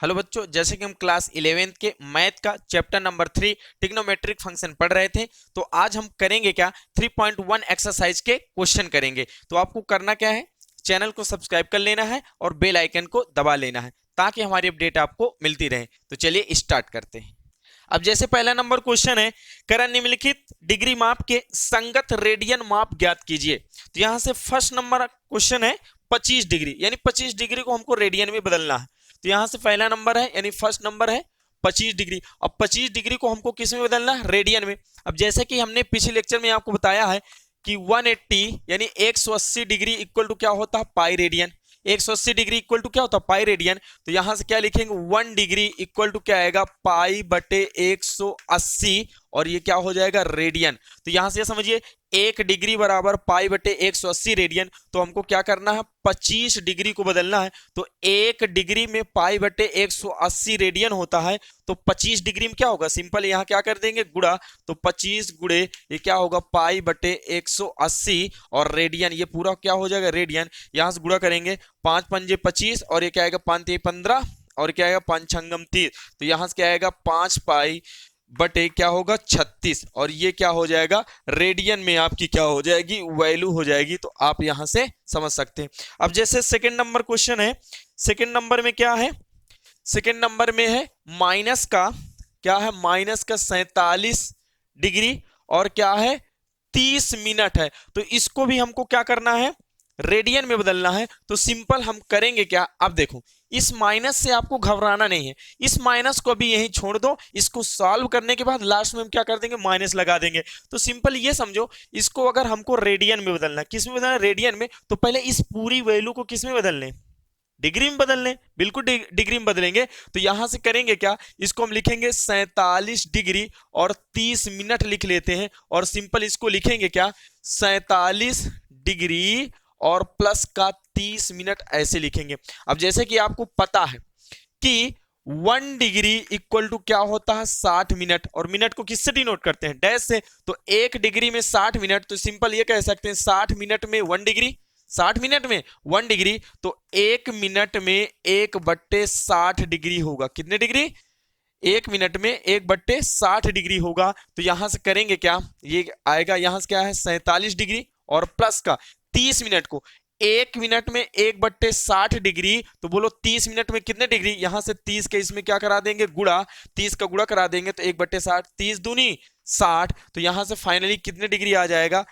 Hello बच्चों, जैसे कि हम क्लास 11th के मैथ का चैप्टर नंबर 3 ट्रिग्नोमेट्रिक फंक्शन पढ़ रहे थे, तो आज हम करेंगे क्या 3.1 एक्सरसाइज के क्वेश्चन करेंगे। तो आपको करना क्या है, चैनल को सब्सक्राइब कर लेना है और बेल आइकन को दबा लेना है ताकि हमारी अपडेट आपको मिलती रहे। तो चलिए स्टार्ट करते हैं। अब जैसे पहला नंबर क्वेश्चन है, करा निम्नलिखित डिग्री माप के संगत रेडियन माप ज्ञात कीजिए। तो यहां से फर्स्ट नंबर क्वेश्चन है 25 डिग्री, यानी 25 डिग्री को हमको रेडियन में बदलना है। तो यहां से पहला नंबर है यानी फर्स्ट नंबर है 25 डिग्री। अब 25 डिग्री को हमको किस में बदलना है, रेडियन में। अब जैसे कि हमने पिछले लेक्चर में आपको बताया है कि 180 यानी 180 डिग्री इक्वल टू क्या होता है, pi radian. 180 degree equal to क्या होता है, पाई रेडियन। तो यहां से क्या लिखेंगे, 1 डिग्री इक्वल टू क्या आएगा, पाई बटे 180, और ये क्या हो जाएगा, रेडियन। तो यहां से समझिए 1 डिग्री बराबर पाई बटे 180 रेडियन। तो हमको क्या करना है, 25 डिग्री को बदलना है। तो 1 डिग्री में पाई बटे 180 रेडियन होता है, तो 25 डिग्री में क्या होगा, सिंपल यहाँ क्या कर देंगे, गुड़ा। तो 25 गुड़े ये क्या होगा, पाई बटे 180 और रेडियन, ये पूरा क्या हो जाएगा, रेडियन। यहां से गुड़ा करेंगे, 5 पंजे 25 और ये क्या आएगा, 5 तिये 15 और क्या आएगा, 5 छंगम 30। तो यहां से क्या आएगा, 5 पाई बटे क्या होगा, 36, और ये क्या हो जाएगा, रेडियन में आपकी क्या हो जाएगी, वैल्यू हो जाएगी। तो आप यहां से समझ सकते हैं। अब जैसे सेकंड नंबर क्वेश्चन है, सेकंड नंबर में क्या है, सेकंड नंबर में है माइनस का क्या है, माइनस का 47 डिग्री और क्या है, 30 मिनट है। तो इसको भी हमको क्या करना है, रेडियन में बदलना है। तो सिंपल हम करेंगे क्या, अब देखो इस माइनस से आपको घबराना नहीं है, इस माइनस को भी यहीं छोड़ दो। इसको सॉल्व करने के बाद लास्ट में हम क्या कर देंगे, माइनस लगा देंगे। तो सिंपल ये समझो, इसको अगर हमको रेडियन में बदलना, किस में बदलना, रेडियन में, तो पहले इस पूरी वैल्यू को किस में बदलने, डिग्री में बदलने, बिल्कुल डिग्री में बदलेंगे। तो यहां से करेंगे क्या, इसको हम लिखेंगे 47 डिग्री और 30 मिनट लिख लेते हैं, और सिंपल इसको लिखेंगे क्या, 47 डिग्री और प्लस का 30 मिनट ऐसे लिखेंगे। अब जैसे कि आपको पता है कि 1 डिग्री इक्वल टू क्या होता है, 60 मिनट, और मिनट को किससे डिनोट करते हैं, डैश से। तो 1 डिग्री में 60 मिनट, तो सिंपल ये कह सकते हैं 60 मिनट में 1 डिग्री, 60 मिनट में 1 डिग्री। तो 1 मिनट में 1/60 डिग्री होगा, कितने डिग्री, 1 मिनट में 1/60 डिग्री होगा। तो यहां से करेंगे क्या, ये आएगा, यहां से क्या है, 47 डिग्री और प्लस का 30 मिनट को, 1 मिनट में 1/60 डिग्री। तो बोलो 30 मिनट में कितने डिग्री, यहां से 30 के इसमें क्या करा देंगे, गुड़ा, 30 का गुड़ा करा देंगे तो 1/60, 30 दूनी 60। तो यहां से फाइनली कितने डिग्री आ जाएगा,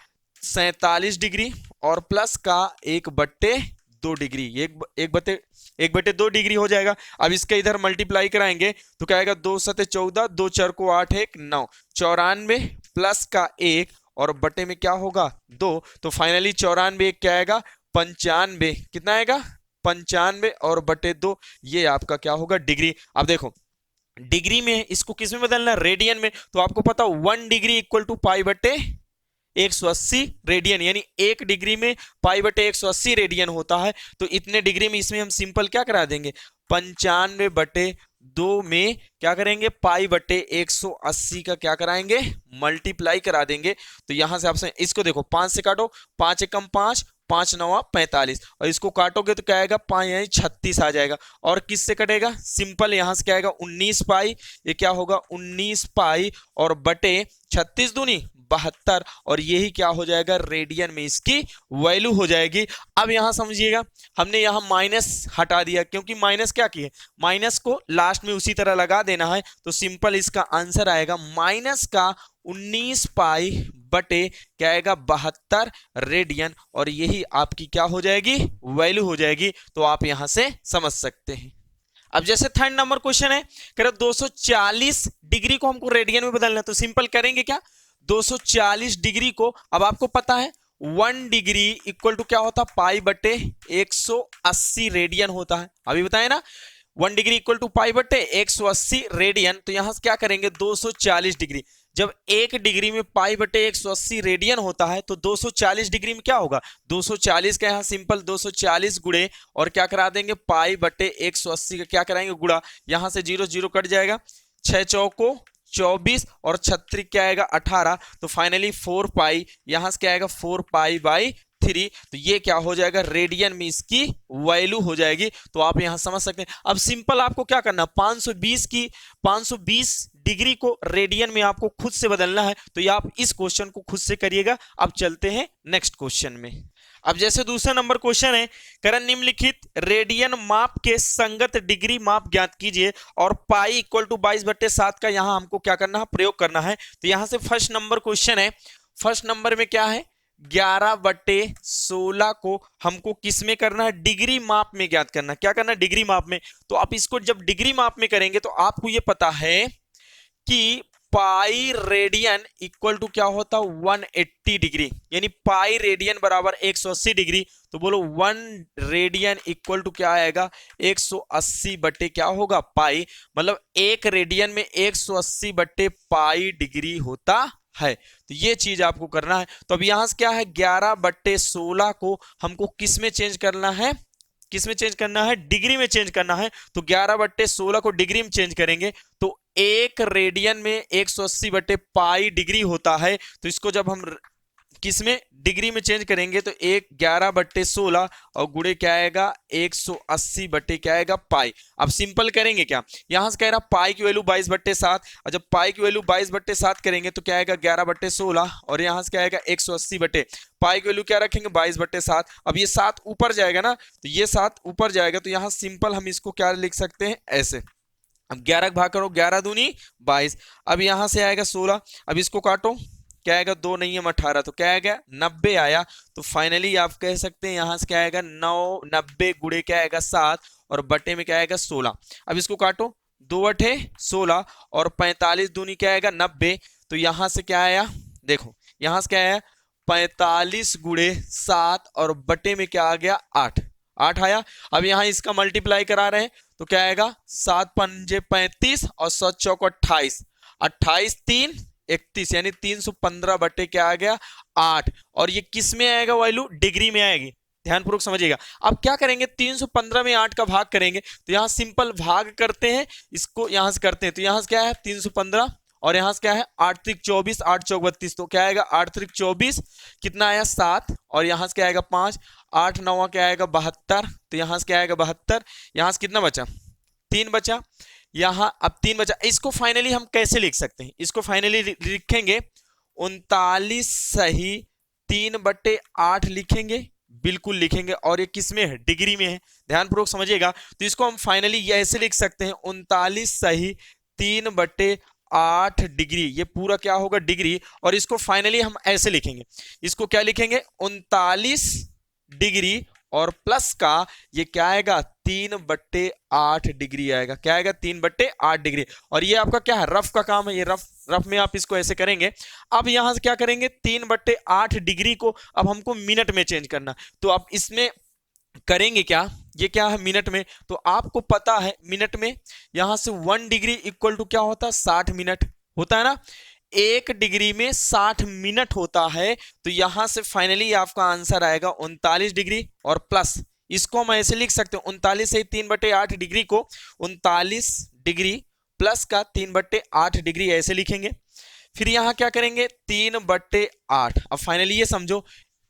47 डिग्री और प्लस का 1/2 डिग्री, एक बटे 2 डिग्री हो जाएगा। अब इसके इधर मल्टीप्लाई कराएंगे तो क्या आएगा, 2 सते 14, 2 4 को 8, 1 9, 94 प्लस का 1 और बटे में क्या होगा, 2। तो फाइनली 94 क्या आएगा, 95, कितना आएगा, 95 और बटे 2, ये आपका क्या होगा, डिग्री। अब देखो डिग्री में इसको किस में बदलना, रेडियन में। तो आपको पता 1 डिग्री इक्वल टू पाई बटे 180 रेडियन, यानी 1 डिग्री में पाई बटे 180 रेडियन होता है। तो इतने डिग्री में इसमें हम सिंपल क्या करा देंगे, 95/2 में क्या करेंगे, पाई बटे 180 का क्या कराएंगे, मल्टीप्लाई करा देंगे। तो यहां से आपसे इसको देखो, 5 से काटो, 5 एकम 5, 5 9 45, और इसको काटोगे तो क्या आएगा, 5 यानी 36 आ जाएगा। और किससे कटेगा, सिंपल यहां से क्या आएगा, 19 पाई, ये क्या होगा, 19 पाई और बटे 36 दूनी 72, और यही क्या हो जाएगा, रेडियन में इसकी वैल्यू हो जाएगी। अब यहां समझिएगा, हमने यहां माइनस हटा दिया, क्योंकि माइनस क्या किए, माइनस को लास्ट में उसी तरह लगा देना है। तो सिंपल इसका आंसर आएगा माइनस का 19 पाई बटे क्या आएगा, 72 रेडियन, और यही आपकी क्या हो जाएगी, वैल्यू हो जाएगी। तो आप यहां से समझ सकते हैं। अब जैसे थर्ड नंबर क्वेश्चन है, कह रहा 240 डिग्री को हमको रेडियन में बदलना है। तो सिंपल करेंगे क्या, 240 डिग्री को, अब आपको पता है 1 डिग्री इक्वल टू क्या होता है, पाई बटे 180 रेडियन होता है, अभी बताए ना, 1 डिग्री इक्वल टू पाई बटे 180 रेडियन। तो यहां से क्या करेंगे, 240 डिग्री, जब 1 डिग्री में पाई बटे 180 रेडियन होता है तो 240 डिग्री में क्या होगा, 240 का यहाँ सिंपल 240 गुड़े और क्या करा देंगे, पाई बटे 180 का क्या कराएंगे, गुड़ा। यहां से 0 0 कट जाएगा, 6 चौको 24 और 36 क्या आएगा, 18। तो फाइनली 4 पाई, यहां से क्या आएगा, 4 पाई बाई 3, तो ये क्या हो जाएगा, रेडियन में इसकी वैल्यू हो जाएगी। तो आप यहां समझ सकते हैं। अब सिंपल आपको क्या करना, 520 डिग्री को रेडियन में आपको खुद से बदलना है। तो ये आप इस क्वेश्चन को खुद से करिएगा। अब चलते हैं नेक्स्ट क्वेश्चन में। अब जैसे दूसरा नंबर क्वेश्चन है, करण निम्नलिखित रेडियन माप के संगत डिग्री माप ज्ञात कीजिए और पाई इक्वल टू 22/7 का यहां हमको क्या करना है, प्रयोग करना है। तो यहां से फर्स्ट नंबर क्वेश्चन है। फर्स्ट नंबर में क्या है, 11/16 को हमको किस में करना है, डिग्री माप में ज्ञात करना। क्या करना है, डिग्री माप में। तो आप इसको जब डिग्री माप में करेंगे तो आपको ये पता है कि पाई रेडियन इक्वल टू क्या होता है, 180 डिग्री, यानी पाई रेडियन बराबर 180 डिग्री। तो बोलो 1 रेडियन इक्वल टू क्या आएगा, 180 बटे क्या होगा, पाई। मतलब 1 रेडियन में 180 बटे पाई डिग्री होता है। तो ये चीज आपको करना है। तो अब यहां से क्या है, 11/16 को हमको किस में चेंज करना है, किस में चेंज करना है, डिग्री में चेंज करना है। तो 11/16 को डिग्री में चेंज करेंगे तो 1 रेडियन में 180 बटे पाई डिग्री होता है। तो इसको जब हम किस में, डिग्री में चेंज करेंगे तो 11/16 और गुणे क्या आएगा, 180 बटे क्या आएगा, पाई। अब सिंपल करेंगे क्या, यहां से कह रहा पाई की वैल्यू 22/7, और जब पाई की वैल्यू 22/7 करेंगे तो क्या आएगा, 11/16, और यहां से क्या आएगा, 180 बटे पाई की वैल्यू क्या रखेंगे, 22/7। अब ये 7 ऊपर जाएगा ना, तो ये 7 ऊपर जाएगा, तो यहां सिंपल हम इसको क्या लिख सकते हैं, ऐसे। अब 11 भाग करो, 11 दूनी 22। अब यहां से आएगा 16, अब इसको काटो, क्या आएगा, 2 नहीं है 18, तो क्या आएगा, 90 आया। तो फाइनली आप कह सकते हैं यहां से क्या आएगा, 90 गुणे क्या आएगा, 7, और बटे में क्या आएगा, 16। अब इसको काटो, 2/16 और 45 दूनी क्या आएगा, 90। तो यहां से क्या आया, देखो यहां से क्या आया, 45 गुणे 7 और बटे में क्या आ गया, 8 आया। अब यहां इसका मल्टीप्लाई करा रहे हैं तो क्या आएगा, 7 पंजे 35 और 7 चौक 28, 28 3 31, यानी 315 बटे क्या आ गया, 8। और ये किस में आएगा वैल्यू, डिग्री में आएगी। ध्यानपूर्वक समझिएगा। अब क्या करेंगे, 315 में 8 का भाग करेंगे। तो यहां सिंपल भाग करते हैं, इसको यहां से करते हैं। तो यहां से क्या है, 315, और यहां से क्या है, 8 3 24, 8 चौक 32, तो क्या आएगा, 8 3 24, कितना आया, 7, और यहां से क्या आएगा, 5, 8 9 क्या आएगा, 72। तो यहां से क्या आएगा, 72। यहां से कितना बचा, 3 बचा। यहां अब 3 बचा। इसको फाइनली हम कैसे लिख सकते हैं, इसको फाइनली लिखेंगे 39 सही 3/8 लिखेंगे, बिल्कुल लिखेंगे। और ये किस में है, डिग्री में है। ध्यानपूर्वक समझिएगा। तो इसको हम फाइनली ये ऐसे लिख सकते हैं, 39 सही 3/8 डिग्री, ये पूरा क्या होगा, डिग्री। और इसको फाइनली हम ऐसे लिखेंगे, इसको क्या लिखेंगे, 39 डिग्री और प्लस का ये क्या आएगा, 3/8 डिग्री आएगा। क्या आएगा, 3/8 डिग्री। और ये आपका क्या है, रफ का काम है, ये रफ में आप इसको ऐसे करेंगे। अब यहां से क्या करेंगे, 3/8 डिग्री को अब हमको मिनट में चेंज करना। तो आप इसमें करेंगे क्या, ये क्या है, मिनट में। तो आपको पता है मिनट में यहां से 1 डिग्री इक्वल टू क्या होता है, 60 मिनट होता है ना। 1 डिग्री में 60 मिनट होता है। तो यहां से फाइनली आपका आंसर आएगा 39 डिग्री और प्लस, इसको हम ऐसे लिख सकते हैं, 39 से 3/8 डिग्री को 39 डिग्री प्लस का 3/8 डिग्री ऐसे लिखेंगे। फिर यहां क्या करेंगे, 3/8। अब फाइनली ये समझो,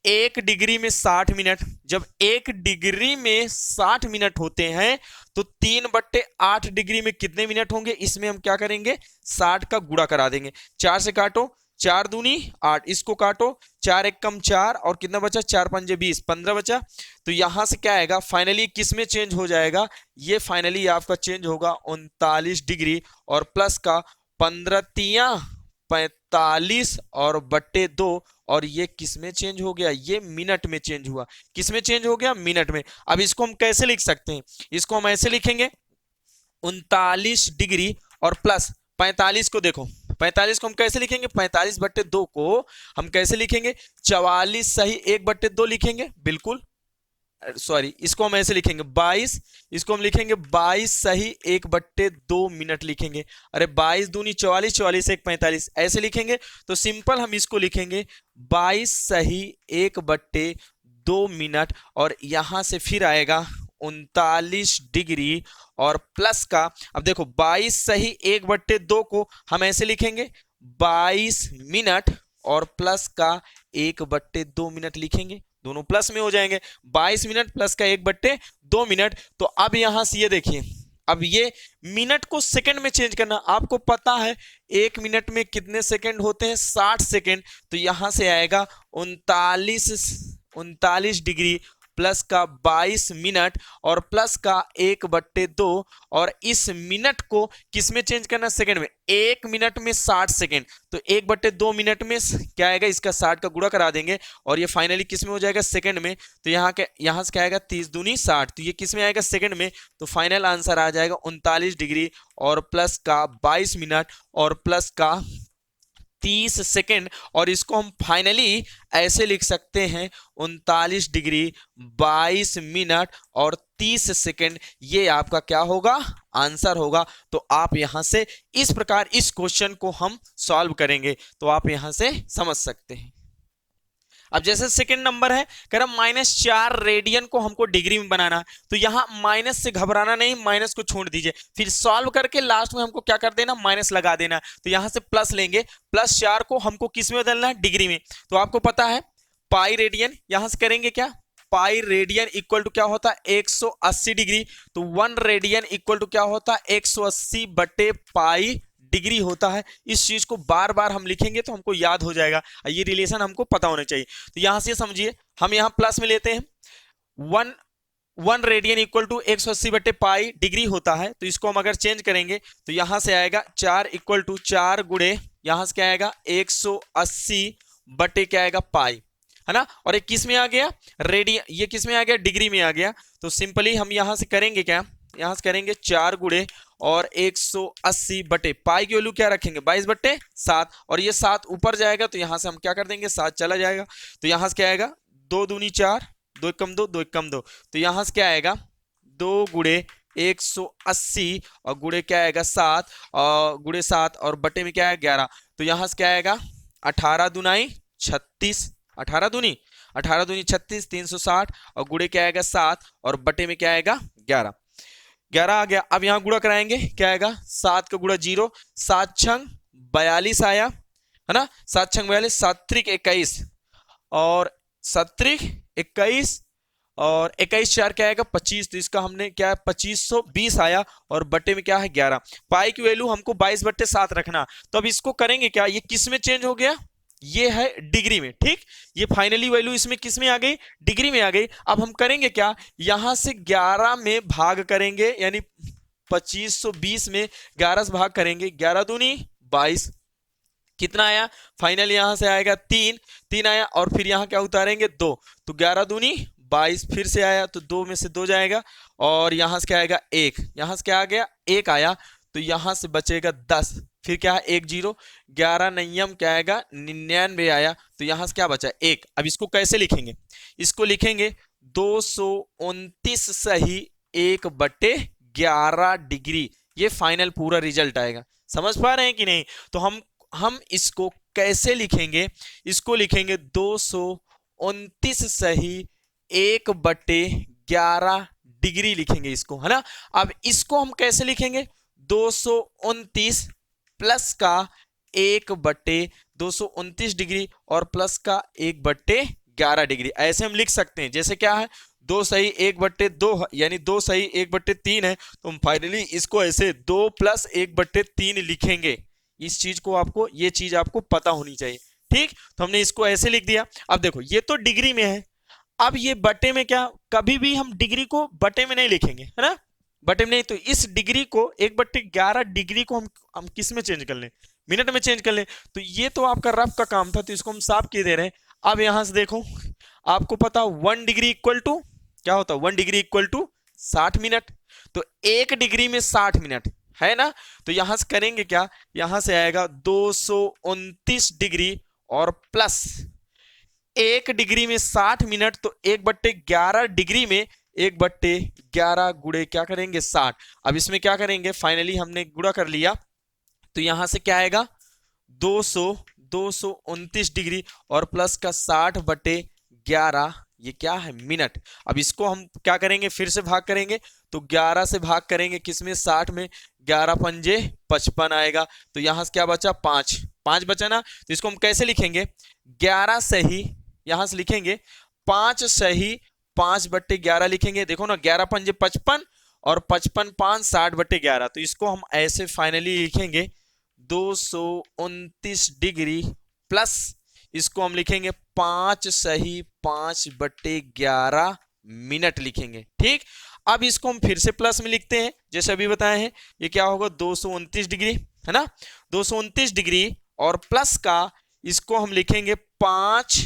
1 डिग्री में 60 मिनट, जब 1 डिग्री में 60 मिनट होते हैं तो 3/8 डिग्री में कितने मिनट होंगे, इसमें हम क्या करेंगे, 60 का गुणा करा देंगे। 4 से काटो, 4 दूनी 8, इसको काटो, 4 1 कम 4, और कितना बचा, 4 5 20, 15 बचा। तो यहां से क्या आएगा, फाइनली किस में चेंज हो जाएगा, ये फाइनली आपका चेंज होगा 39 डिग्री और प्लस का 15 तिया 45 और बटे 2, और ये किस में चेंज हो गया, ये मिनट में चेंज हुआ। किस में चेंज हो गया, मिनट में। अब इसको हम कैसे लिख सकते हैं, इसको हम ऐसे लिखेंगे, 39 डिग्री और प्लस 45 को देखो, 45 को हम कैसे लिखेंगे, 45/2 को हम कैसे लिखेंगे, 44 सही 1/2 लिखेंगे, बिल्कुल। सॉरी, इसको हम ऐसे लिखेंगे 22, इसको हम लिखेंगे 22 सही 1/2 मिनट लिखेंगे। अरे 22 दूनी 44, 44 1 45 ऐसे लिखेंगे। तो सिंपल हम इसको लिखेंगे 22 सही 1/2 मिनट, और यहां से फिर आएगा 39 डिग्री और प्लस का, अब देखो 22 सही 1/2 को हम ऐसे लिखेंगे 22 मिनट और प्लस का 1/2 मिनट लिखेंगे। दोनों प्लस में हो जाएंगे। 22 मिनट प्लस का 1/2 मिनट। तो अब यहां से ये देखिए, अब ये मिनट को सेकंड में चेंज करना, आपको पता है 1 मिनट में कितने सेकंड होते हैं, 60 सेकंड। तो यहां से आएगा 39 डिग्री प्लस का 22 मिनट और प्लस का 1/2। और इस मिनट को किस में चेंज करना, सेकंड में। 1 मिनट में 60 सेकंड, तो 1/2 मिनट में क्या आएगा, इसका 60 का गुणा करा देंगे और ये फाइनली किस में हो जाएगा, सेकंड में। तो यहाँ से क्या आएगा, 30 दूनी 60, तो ये किस में आएगा, सेकंड में। तो फाइनल आंसर आ जाएगा 39 डिग्री और प्लस का 22 मिनट और प्लस का 30 सेकेंड। और इसको हम फाइनली ऐसे लिख सकते हैं 39 डिग्री 22 मिनट और 30 सेकेंड। ये आपका क्या होगा, आंसर होगा। तो आप यहां से इस प्रकार इस क्वेश्चन को हम सॉल्व करेंगे, तो आप यहां से समझ सकते हैं। अब जैसे सेकंड नंबर है, कह रहा -4 रेडियन को हमको डिग्री में बनाना है। तो यहां माइनस से घबराना नहीं, माइनस को छोड़ दीजिए, फिर सॉल्व करके लास्ट में हमको क्या कर देना, माइनस लगा देना। तो यहां से प्लस लेंगे, +4 को हमको किस में बदलना है, डिग्री में। तो आपको पता है पाई रेडियन, यहां से करेंगे क्या, पाई रेडियन इक्वल टू क्या होता है, 180 डिग्री। तो 1 रेडियन इक्वल टू क्या होता है, 180/पाई डिग्री होता है। इस चीज को बार बार हम लिखेंगे तो हमको याद हो जाएगा, ये रिलेशन हमको पता होना चाहिए। तो यहां से समझिए, हम यहां प्लस में लेते हैं, 1 रेडियन इक्वल टू 180/पाई डिग्री होता है। तो इसको हम अगर चेंज करेंगे तो यहां से आएगा 4 इक्वल टू 4 गुणे यहां से क्या आएगा, 180 क्या आएगा, पाई, है ना। और ये किस में आ गया, रेडियन, ये किस में आ गया, डिग्री में आ गया। तो सिंपली हम यहां से करेंगे क्या, यहां से करेंगे 4 गुणे और 180 पाई की वैल्यू क्या रखेंगे, 22/7। और ये 7 ऊपर जाएगा तो यहां से हम क्या कर देंगे, 7 चला जाएगा। तो यहां से क्या आएगा, 2 दूनी 4, 2 एकम 2, 2 एकम 2। तो यहां से क्या आएगा, 2 गुणे 180 और गुणे क्या आएगा 7 और गुणे 7 और बटे में क्या है 11। तो यहां से क्या आएगा, 18 दुनाई 36, 18 दूनी 36, 360 और गुणे क्या आएगा 7 और बटे में क्या आएगा 11, 11 आ गया। अब यहां गुणा कराएंगे, क्या आएगा, 7 का गुणा 0, 7 छंग 42 आया, है ना, 7 छंग 42, 7 त्रिक 21 और 7 त्रिक 21 और 21 4 क्या आएगा 25। तो इसका हमने क्या है 2520 आया और बटे में क्या है 11। पाई की वैल्यू हमको 22/7 रखना। तो अब इसको करेंगे क्या, ये किस में चेंज हो गया, ये है डिग्री में, ठीक। ये फाइनली वैल्यू इसमें किस में आ गई, डिग्री में आ गई। अब हम करेंगे क्या, यहां से 11 में भाग करेंगे, यानी 2520 में 11 से भाग करेंगे, 11 दूनी 22, कितना आया, फाइनल यहां से आएगा 3 आया और फिर यहां क्या उतारेंगे 2। तो 11 दूनी 22 फिर से आया, तो 2 में से 2 जाएगा और यहां से क्या आएगा 1, यहां से क्या आ गया 1 आया। तो यहां से बचेगा 10, फिर क्या है 1 0, 11 नयम क्या आएगा 99 आया। तो यहां से क्या बचा 1। अब इसको कैसे लिखेंगे, इसको लिखेंगे 229 सही 1/11 डिग्री। ये फाइनल पूरा रिजल्ट आएगा, समझ पा रहे हैं कि नहीं। तो हम इसको कैसे लिखेंगे, इसको लिखेंगे 229 सही 1/11 डिग्री लिखेंगे इसको, है ना। अब इसको हम कैसे लिखेंगे, 229 प्लस का 1/229 डिग्री और प्लस का 1/11 डिग्री, ऐसे हम लिख सकते हैं। जैसे क्या है 2 सही 1/2 यानी 2 सही 1/3 है, तो हम फाइनली इसको ऐसे 2 + 1/3 लिखेंगे। इस चीज को आपको, ये चीज आपको पता होनी चाहिए, ठीक। तो हमने इसको ऐसे लिख दिया। अब देखो ये तो डिग्री में है, अब ये बटे में, क्या कभी भी हम डिग्री को बटे में नहीं लिखेंगे, है ना, बटे में नहीं। तो इस डिग्री को 1/11 डिग्री को हम किस में चेंज कर लें, मिनट में चेंज कर लें। तो ये तो आपका रफ का काम था, तो इसको हम साफ किए दे रहे हैं। अब यहां से देखो, आपको पता 1 डिग्री इक्वल टू क्या होता है, 1 डिग्री इक्वल टू 60 मिनट। तो 1 डिग्री में 60 मिनट है ना। तो यहां से करेंगे क्या, यहां से आएगा 229 डिग्री और प्लस 1 डिग्री में 60 मिनट, तो 1/11 डिग्री में 1/11 गुणे क्या करेंगे 60। अब इसमें क्या करेंगे, फाइनली हमने गुणा कर लिया, तो यहां से क्या आएगा 229 डिग्री और प्लस का 60/11, ये क्या है मिनट। अब इसको हम क्या करेंगे, फिर से भाग करेंगे, तो 11 से भाग करेंगे किसमें 60 में, 11 पंजे 55 आएगा। तो यहां से क्या बचा 5 बचा ना। तो इसको हम कैसे लिखेंगे, 11 सही यहां से लिखेंगे 5 सही 5/11 लिखेंगे। देखो ना, 11 पंजे 55 और 55 5 60/11, तो इसको हम ऐसे फाइनली लिखेंगे 229 डिग्री प्लस इसको हम लिखेंगे 5 सही 5/11 मिनट लिखेंगे। ठीक, अब इसको हम फिर से प्लस में लिखते हैं जैसे अभी बताए हैं। ये क्या होगा 229 डिग्री, है ना, 229 डिग्री और प्लस का इसको हम लिखेंगे 5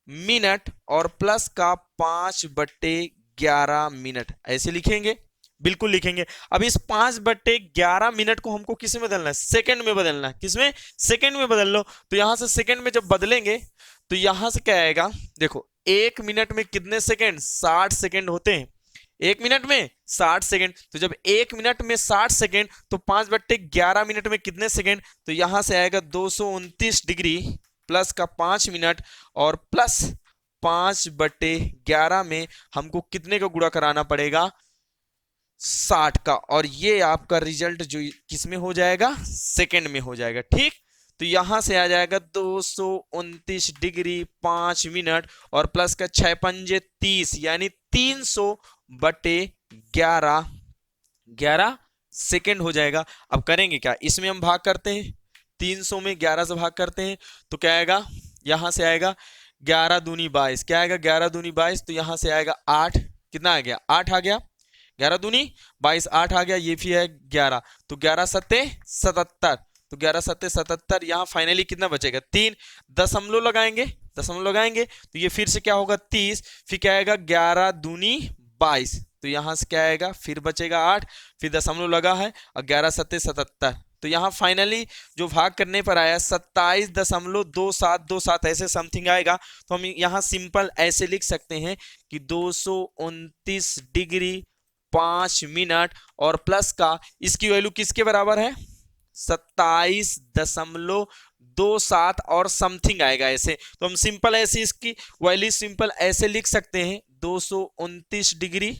मिनट और प्लस का 5/11 मिनट, ऐसे लिखेंगे, बिल्कुल लिखेंगे। अब इस 5/11 मिनट को हमको किस में बदलना है, सेकंड में बदलना है। किसमें, सेकंड में बदल लो। तो यहां से सेकंड में जब बदलेंगे तो यहां से क्या आएगा, देखो 1 मिनट में कितने सेकंड, 60 सेकंड होते हैं। 1 मिनट में 60 सेकंड, तो जब 1 मिनट में 60 सेकंड तो 5/11 मिनट में कितने सेकंड, तो यहां से आएगा 229 डिग्री प्लस का 5 मिनट और प्लस 5/11 में हमको कितने का गुणा कराना पड़ेगा, 60 का, और ये आपका रिजल्ट जो किस में हो जाएगा, सेकंड में हो जाएगा। ठीक, तो यहां से आ जाएगा 229 डिग्री 5 मिनट और प्लस का 6 पंजे 30 यानी 300/11 सेकंड हो जाएगा। अब करेंगे क्या, इसमें हम भाग करते हैं, 300 में 11 से भाग करते हैं तो क्या आएगा, यहां से आएगा 11 दूनी 22, क्या आएगा 11 दूनी 22, तो यहां से आएगा 8, कितना आ गया 8 आ गया, 11 दूनी 22 8 आ गया, ये भी है 11, तो 11 सत्ते 77, तो 11 सत्ते 77, यहाँ फाइनली कितना बचेगा 3, दशमलव लगाएंगे, दशमलव लगाएंगे तो ये फिर से क्या होगा 30, फिर क्या आएगा 11 दूनी 22, तो यहाँ से क्या आएगा फिर बचेगा 8, फिर दशमलव लगा है और 11 सत्ते 77, तो यहाँ फाइनली जो भाग करने पर आया 27.2727 ऐसे समथिंग आएगा। तो हम यहाँ सिंपल ऐसे लिख सकते हैं कि 229 डिग्री 5 मिनट और प्लस का इसकी वैल्यू किसके बराबर है, 27.27 और समथिंग आएगा ऐसे। तो हम सिंपल ऐसे इसकी वैल्यू सिंपल ऐसे लिख सकते हैं 229 डिग्री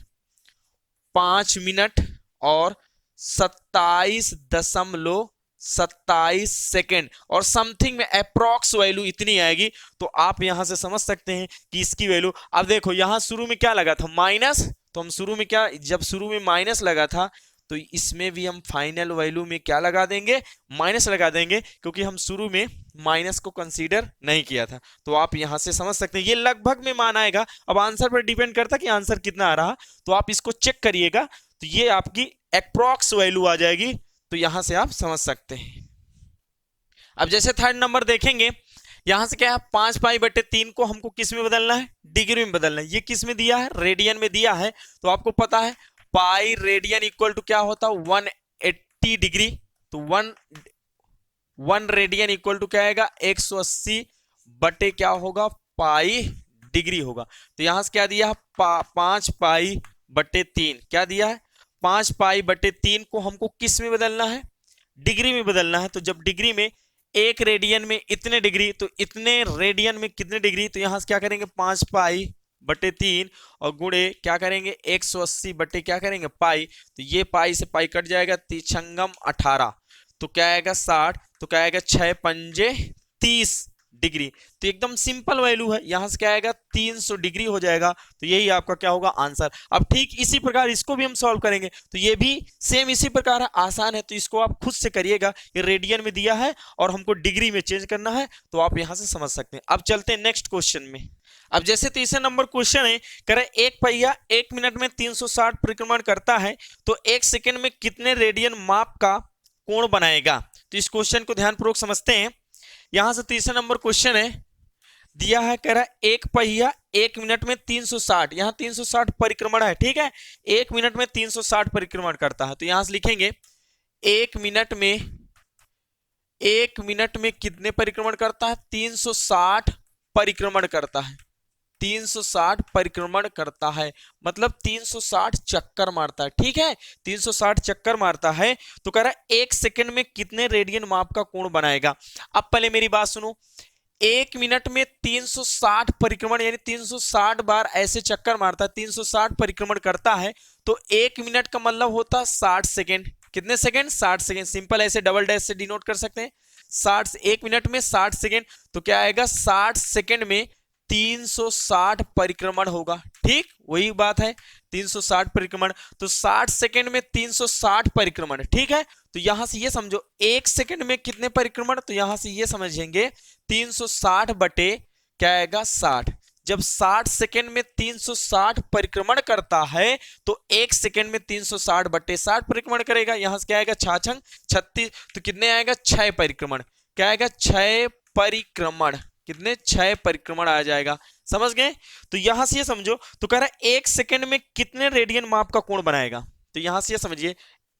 5 मिनट और 27.27 सेकेंड और समथिंग में अप्रॉक्स वैल्यू इतनी आएगी। तो आप यहां से समझ सकते हैं कि इसकी वैल्यू, अब देखो यहां शुरू में क्या लगा था माइनस, तो हम शुरू में क्या, जब शुरू में माइनस लगा था तो इसमें भी हम फाइनल वैल्यू में क्या लगा देंगे, माइनस लगा देंगे, क्योंकि हम शुरू में माइनस को कंसीडर नहीं किया था। तो आप यहां से समझ सकते हैं ये लगभग में मान आएगा। अब आंसर पर डिपेंड करता है कि आंसर कितना आ रहा, तो आप इसको चेक करिएगा, तो ये आपकी अप्रॉक्स वैल्यू आ जाएगी, तो यहां से आप समझ सकते हैं। अब जैसे थर्ड नंबर देखेंगे, यहां से क्या है 5π/3 को हमको किस में बदलना है, डिग्री में बदलना है। ये किस में दिया है, रेडियन में दिया है, तो आपको पता है पाई रेडियन इक्वल टू क्या होता है 180 डिग्री, तो 1 रेडियन इक्वल टू क्या आएगा 180 बटे क्या होगा पाई डिग्री होगा। तो यहां से क्या दिया है 5π/3, क्या दिया है 5π/3 को हमको किस में बदलना है, डिग्री में बदलना है। तो जब डिग्री में 1 रेडियन में इतने डिग्री, तो इतने रेडियन में कितने डिग्री, तो यहां से क्या करेंगे 5π/3 और गुणे क्या करेंगे 180 बटे क्या करेंगे पाई, तो ये पाई से पाई कट जाएगा, तिछंगम 18, तो क्या आएगा 60, तो क्या आएगा 6 पंजे 30 डिग्री। तो एकदम सिंपल वैल्यू है, यहां से क्या आएगा 300 डिग्री हो जाएगा। तो यही आपका क्या होगा आंसर। अब ठीक इसी प्रकार इसको भी हम सॉल्व करेंगे, तो ये भी सेम इसी प्रकार है, आसान है, तो इसको आप खुद से करिएगा। ये रेडियन में दिया है और हमको डिग्री में चेंज करना है, तो आप यहां से समझ सकते हैं। अब चलते हैं नेक्स्ट क्वेश्चन में। अब जैसे तीसरे नंबर क्वेश्चन है, कह रहे एक पहिया 1 मिनट में 360 परिक्रमण करता है, तो 1 सेकेंड में कितने रेडियन माप का कोण बनाएगा। तो इस क्वेश्चन को ध्यानपूर्वक समझते हैं। यहां से तीसरा नंबर क्वेश्चन है, दिया है, कह रहा है एक पहिया 1 मिनट में 360, यहां 360 परिक्रमण है, ठीक है, 1 मिनट में 360 परिक्रमण करता है। तो यहां से लिखेंगे 1 मिनट में कितने परिक्रमण करता है, 360 परिक्रमण करता है, 360 परिक्रमण करता है, मतलब 360 चक्कर मारता है, ठीक है, 360 चक्कर मारता है। तो कह रहा है 1 सेकंड में कितने रेडियन माप का कोण बनाएगा। अब पहले मेरी बात सुनो, 1 मिनट में 360 परिक्रमण यानी 360 बार ऐसे चक्कर मारता है, 360 परिक्रमण करता है, तो 1 मिनट का मतलब होता है 60 सेकेंड। कितने सेकेंड, 60 सेकेंड। सिंपल ऐसे डबल डैश से डिनोट कर सकते हैं, 1 मिनट में 60 सेकेंड। तो क्या आएगा 60 सेकेंड में 360 परिक्रमण होगा। ठीक, वही बात है, 360 परिक्रमण। तो 60 सेकंड में 360 परिक्रमण। ठीक है, तो यहां से ये समझो 1 सेकंड में कितने परिक्रमण, तो यहां से ये समझेंगे 360 बटे क्या आएगा 60। जब 60 सेकंड में 360 परिक्रमण करता है तो 1 सेकंड में 360 बटे 60 परिक्रमण करेगा। यहां से क्या आएगा 6×6 36, तो कितने आएगा 6 परिक्रमण। क्या आएगा 6 परिक्रमण, कितने 6 परिक्रमण आ जाएगा। समझ गए। तो यहां से ये समझो, तो कह रहा है 1 सेकंड में कितने रेडियन माप का कोण बनाएगा। तो यहां से ये समझिए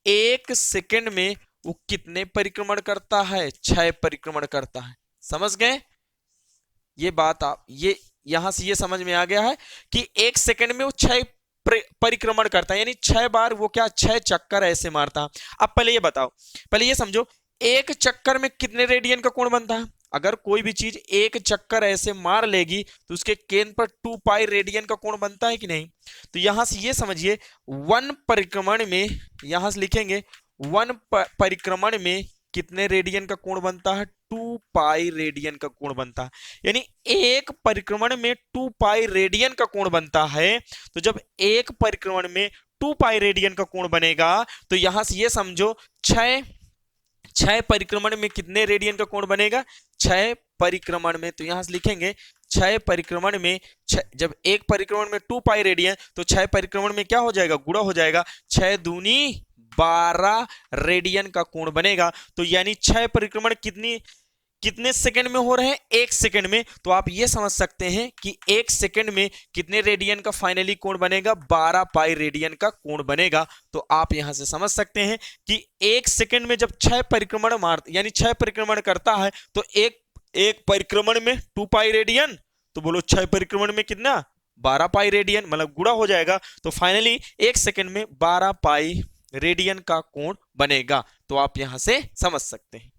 1 सेकंड में वो कितने परिक्रमण करता है, 6 परिक्रमण करता है। समझ गए ये बात। आप ये यहां से ये समझ में आ गया है कि 1 सेकंड में वो 6 परिक्रमण करता है, यानी 6 बार वो क्या 6 चक्कर ऐसे मारता है। अब पहले ये बताओ, पहले ये समझो एक चक्कर में कितने रेडियन का कोण बनता है। अगर कोई भी चीज एक चक्कर ऐसे मार लेगी तो उसके केंद्र पर 2 पाई रेडियन का कोण बनता है कि नहीं। तो यहां से ये समझिए 1 परिक्रमण में, यहां से लिखेंगे 1 परिक्रमण में कितने रेडियन का कोण बनता है, 2 पाई रेडियन का कोण बनता है। यानी एक परिक्रमण में 2 पाई रेडियन का कोण बनता है। तो जब एक परिक्रमण में 2 पाई रेडियन का कोण बनेगा तो यहां से ये समझो 6 परिक्रमण में कितने रेडियन का कोण बनेगा, 6 परिक्रमण में। तो यहां से लिखेंगे 6 परिक्रमण में, जब एक परिक्रमण में 2 पाई रेडियन तो 6 परिक्रमण में क्या हो जाएगा, गुणा हो जाएगा, 6 दूनी 12 रेडियन का कोण बनेगा। तो यानी 6 परिक्रमण कितने सेकंड में हो रहे हैं, 1 सेकंड में। तो आप ये समझ सकते हैं कि 1 सेकंड में कितने रेडियन का फाइनली कोण बनेगा, 12 पाई रेडियन का कोण बनेगा। तो आप यहां से समझ सकते हैं कि 1 सेकंड में जब 6 परिक्रमण यानी 6 परिक्रमण करता है तो एक परिक्रमण में 2 पाई रेडियन, तो बोलो 6 परिक्रमण में कितना 12 पाई रेडियन, मतलब गुणा हो जाएगा। तो फाइनली 1 सेकंड में 12 पाई रेडियन का कोण बनेगा। तो आप यहां से समझ सकते हैं।